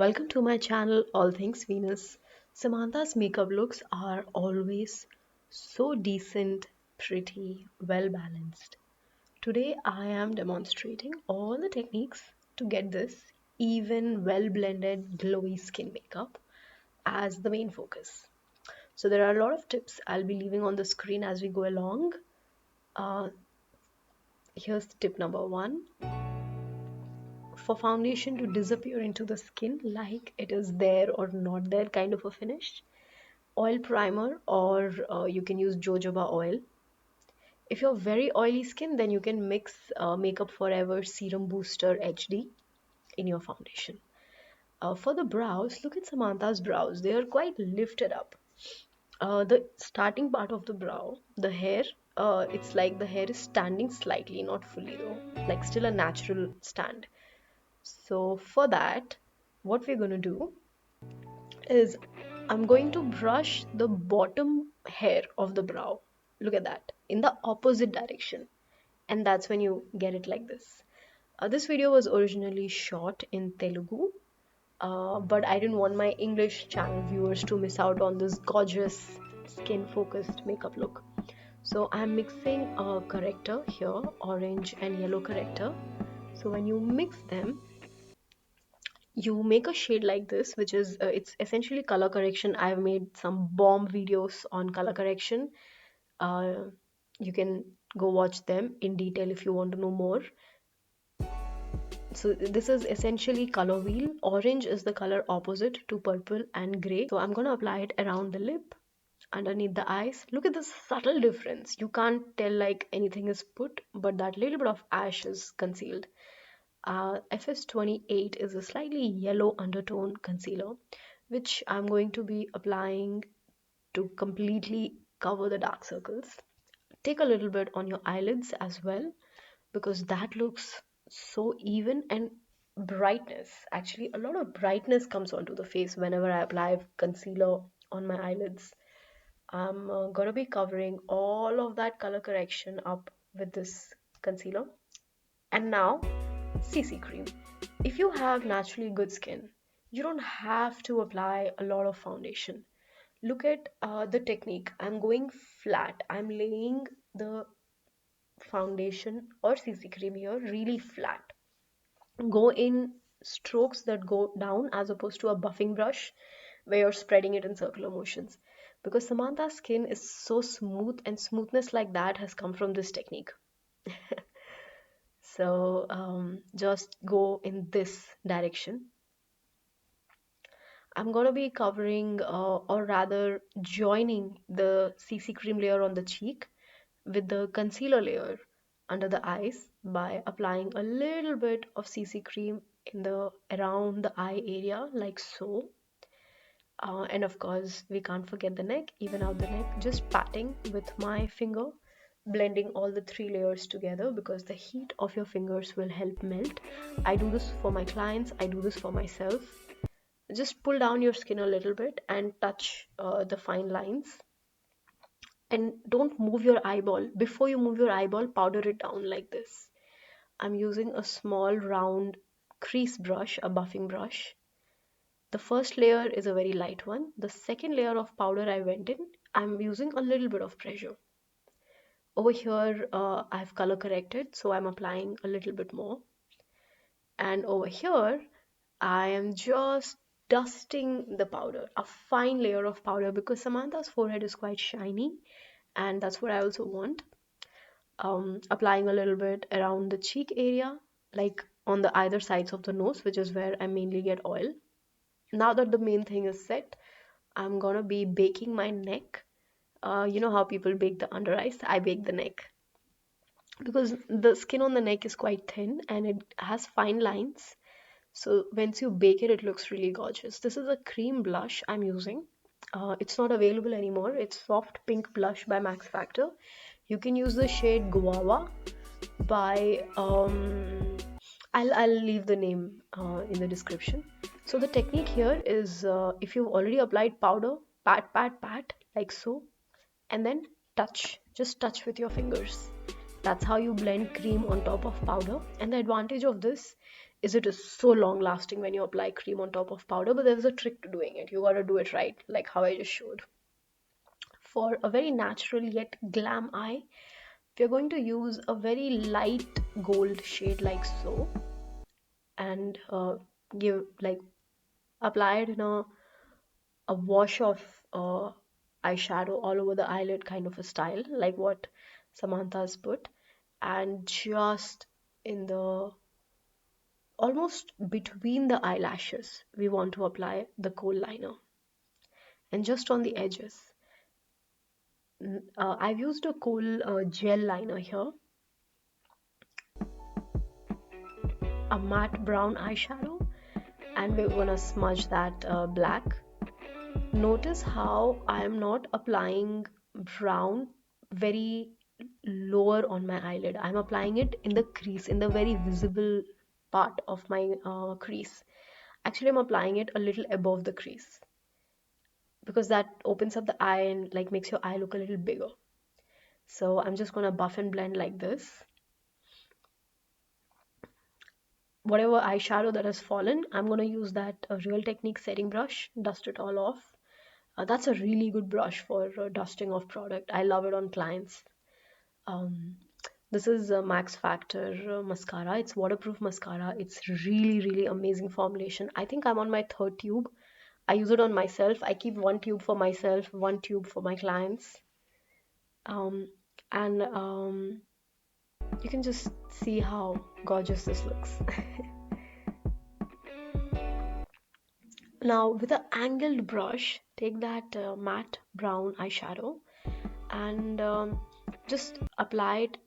Welcome to my channel, All Things Venus. Samantha's makeup looks are always so decent, pretty, well balanced. Today I am demonstrating all the techniques to get this even well blended glowy skin makeup as the main focus. So there are a lot of tips I'll be leaving on the screen as we go along. Uh, Here's tip number one: for foundation to disappear into the skin like it is there or not there kind of a finish, oil primer, or you can use jojoba oil. If you're very oily skin, then you can mix Makeup Forever Serum Booster HD in your foundation. For the brows, look at Samantha's brows. They are quite lifted up. The starting part of the brow, the hair, it's like the hair is standing slightly, not fully though, like still a natural stand. So for that, what we're going to do is I'm going to brush the bottom hair of the brow. Look at that, in the opposite direction. And that's when you get it like this. This video was originally shot in Telugu, but I didn't want my English channel viewers to miss out on this gorgeous skin focused makeup look. So I'm mixing a corrector here, orange and yellow corrector. So when you mix them, you make a shade like this, which is it's essentially color correction. I've made some bomb videos on color correction. uh, you can go watch them in detail if you want to know more. So this is essentially color wheel. Orange is the color opposite to purple and gray. So I'm going to apply it around the lip, underneath the eyes. Look at this subtle difference. You can't tell like anything is put, but that little bit of ash is concealed. FS28 is a slightly yellow undertone concealer, which I'm going to be applying to completely cover the dark circles. Take a little bit on your eyelids as well, because that looks so even. And brightness, actually a lot of brightness comes onto the face whenever I apply concealer on my eyelids. I'm gonna be covering all of that color correction up with this concealer. And now, CC cream. If you have naturally good skin, you don't have to apply a lot of foundation. Look at the technique. I'm going flat. I'm laying the foundation or CC cream here really flat. Go in strokes that go down as opposed to a buffing brush where you're spreading it in circular motions. Because Samantha's skin is so smooth, and smoothness like that has come from this technique. So just go in this direction. I'm gonna be covering or rather joining the CC cream layer on the cheek with the concealer layer under the eyes by applying a little bit of CC cream in the around the eye area like so. And of course we can't forget the neck, even out the neck, just patting with my finger, blending all the three layers together because the heat of your fingers will help melt. I do this for my clients, I do this for myself. Just pull down your skin a little bit and touch the fine lines, and don't move your eyeball. Before you move your eyeball, powder it down like this. I'm using a small round crease brush, a buffing brush. The first layer is a very light one. The second layer of powder I went in, I'm using a little bit of pressure. Over here, I've color corrected, so I'm applying a little bit more. And over here, I am just dusting the powder, a fine layer of powder, because Samantha's forehead is quite shiny, and that's what I also want. Applying a little bit around the cheek area, like on the either sides of the nose, which is where I mainly get oil. Now that the main thing is set, I'm gonna be baking my neck. You know how people bake the under eyes? I bake the neck because the skin on the neck is quite thin and it has fine lines. So once you bake it, it looks really gorgeous. This is a cream blush I'm using. It's not available anymore. It's soft pink blush by Max Factor. You can use the shade Guava by I'll leave the name in the description. So the technique here is if you've already applied powder, pat pat pat like so, and then touch, just touch with your fingers. That's how you blend cream on top of powder. And the advantage of this is it is so long lasting when you apply cream on top of powder, but there's a trick to doing it. You gotta do it right, like how I just showed. For a very natural yet glam eye, we're going to use a very light gold shade like so, and give like apply it in a wash of eyeshadow all over the eyelid kind of a style, like what Samantha's put, and just in the almost between the eyelashes we want to apply the kohl liner, and just on the edges. I've used a kohl gel liner here, a matte brown eyeshadow, and we're gonna smudge that black. Notice how I am not applying brown very lower on my eyelid. I'm applying it in the crease, in the very visible part of my crease. Actually, I'm applying it a little above the crease because that opens up the eye and like makes your eye look a little bigger. So I'm just gonna buff and blend like this. Whatever eyeshadow that has fallen, I'm gonna use that Real Technique setting brush, dust it all off. That's a really good brush for dusting off product. I love it on clients. Um, this is a Max Factor mascara. It's waterproof mascara. It's really amazing formulation. I think I'm on my third tube. I use it on myself. I keep one tube for myself, one tube for my clients. Um, and you can just see how gorgeous this looks. Now with an angled brush, take that matte brown eyeshadow and just apply it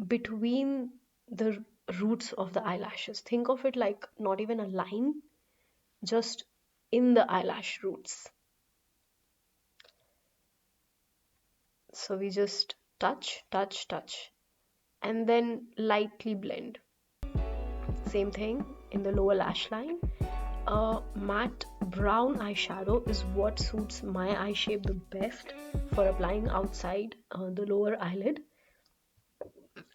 between the roots of the eyelashes. Think of it like not even a line, just in the eyelash roots. So we just touch, and then lightly blend. Same thing in the lower lash line. A matte brown eyeshadow is what suits my eye shape the best for applying outside the lower eyelid.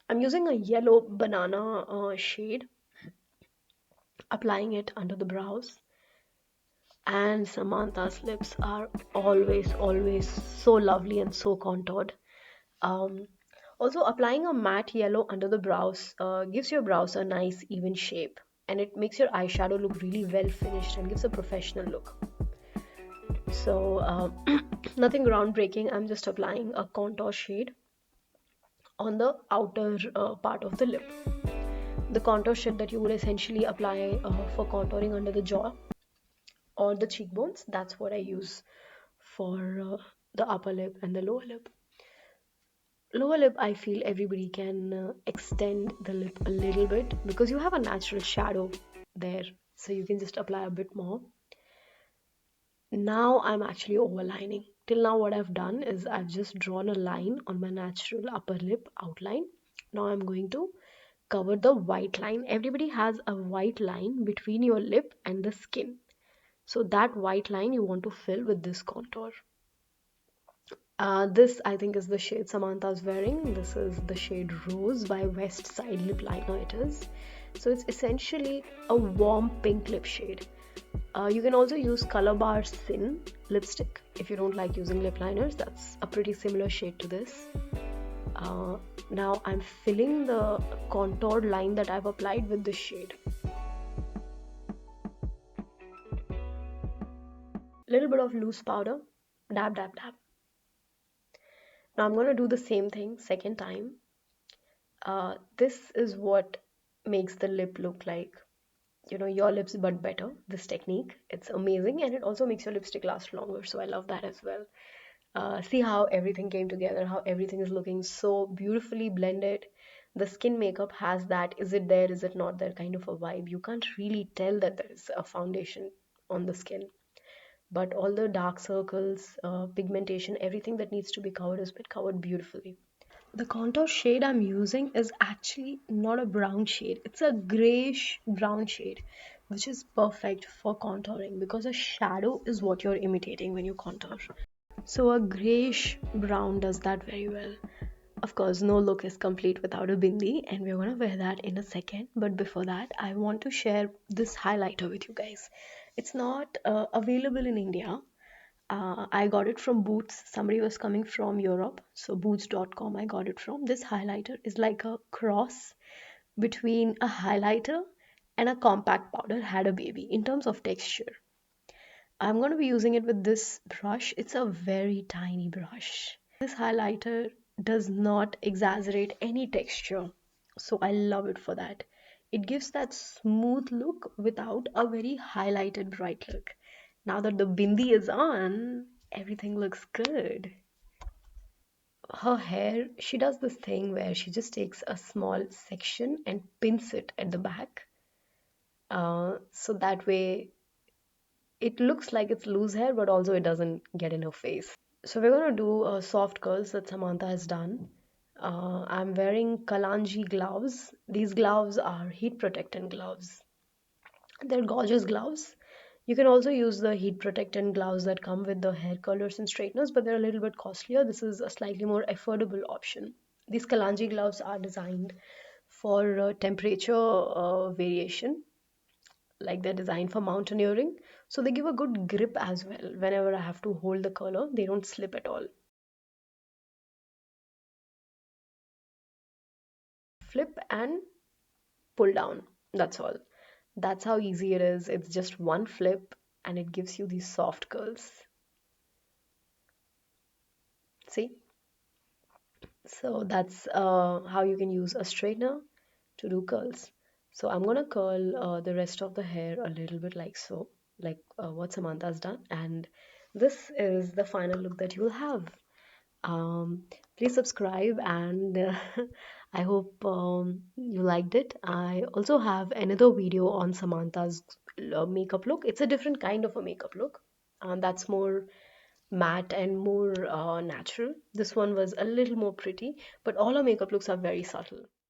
I'm using a yellow banana shade, applying it under the brows. And Samantha's lips are always so lovely and so contoured. Um, Also, applying a matte yellow under the brows gives your brows a nice even shape, and it makes your eyeshadow look really well finished and gives a professional look. So nothing groundbreaking. I'm just applying a contour shade on the outer part of the lip. The contour shade that you would essentially apply for contouring under the jaw or the cheekbones. That's what I use for the upper lip and the lower lip. Lower lip, I feel everybody can extend the lip a little bit because you have a natural shadow there, so you can just apply a bit more. Now I'm actually overlining. Till now what I've done is I've just drawn a line on my natural upper lip outline. Now I'm going to cover the white line. Everybody has a white line between your lip and the skin. So that white line you want to fill with this contour. This I think is the shade Samantha's wearing. This is the shade Rose by West Side Lip Liner it is. So it's essentially a warm pink lip shade. You can also use Color Bar Sin lipstick if you don't like using lip liners. That's a pretty similar shade to this. Now I'm filling the contoured line that I've applied with this shade. Little bit of loose powder, dab. Now I'm going to do the same thing second time. This is what makes the lip look like, you know, your lips but better. This technique, it's amazing, and it also makes your lipstick last longer, so I love that as well. See how everything came together, how everything is looking so beautifully blended. The skin makeup has that is it there, is it not there kind of a vibe. You can't really tell that there is a foundation on the skin, but all the dark circles, pigmentation, everything that needs to be covered has been covered beautifully. The contour shade I'm using is actually not a brown shade. It's a grayish brown shade, which is perfect for contouring because a shadow is what you're imitating when you contour. So a grayish brown does that very well. Of course, no look is complete without a bindi, and we're gonna wear that in a second. But before that, I want to share this highlighter with you guys. It's not available in India. I got it from Boots. Somebody was coming from Europe, so boots.com I got it from. This highlighter is like a cross between a highlighter and a compact powder had a baby in terms of texture. I'm going to be using it with this brush. It's a very tiny brush. This highlighter does not exaggerate any texture, so I love it for that. It gives that smooth look without a very highlighted bright look. Now that the bindi is on, everything looks good. Her hair, she does this thing where she just takes a small section and pins it at the back. So that way it looks like it's loose hair, but also it doesn't get in her face. So we're gonna do soft curls that Samantha has done. I'm wearing Kalanji gloves. These gloves are heat protectant gloves. They're gorgeous gloves. You can also use the heat protectant gloves that come with the hair curlers and straighteners, but they're a little bit costlier. This is a slightly more affordable option. These Kalanji gloves are designed for temperature variation, like they're designed for mountaineering, so they give a good grip as well. Whenever I have to hold the curler, they don't slip at all. Flip and pull down, that's all. That's how easy it is. It's just one flip and it gives you these soft curls. See, so that's how you can use a straightener to do curls. So I'm gonna curl the rest of the hair a little bit like so, like what Samantha's done, and this is the final look that you'll have. Please subscribe, and I hope you liked it. I also have another video on Samantha's makeup look. It's a different kind of a makeup look, and that's more matte and more natural. This one was a little more pretty, but all her makeup looks are very subtle.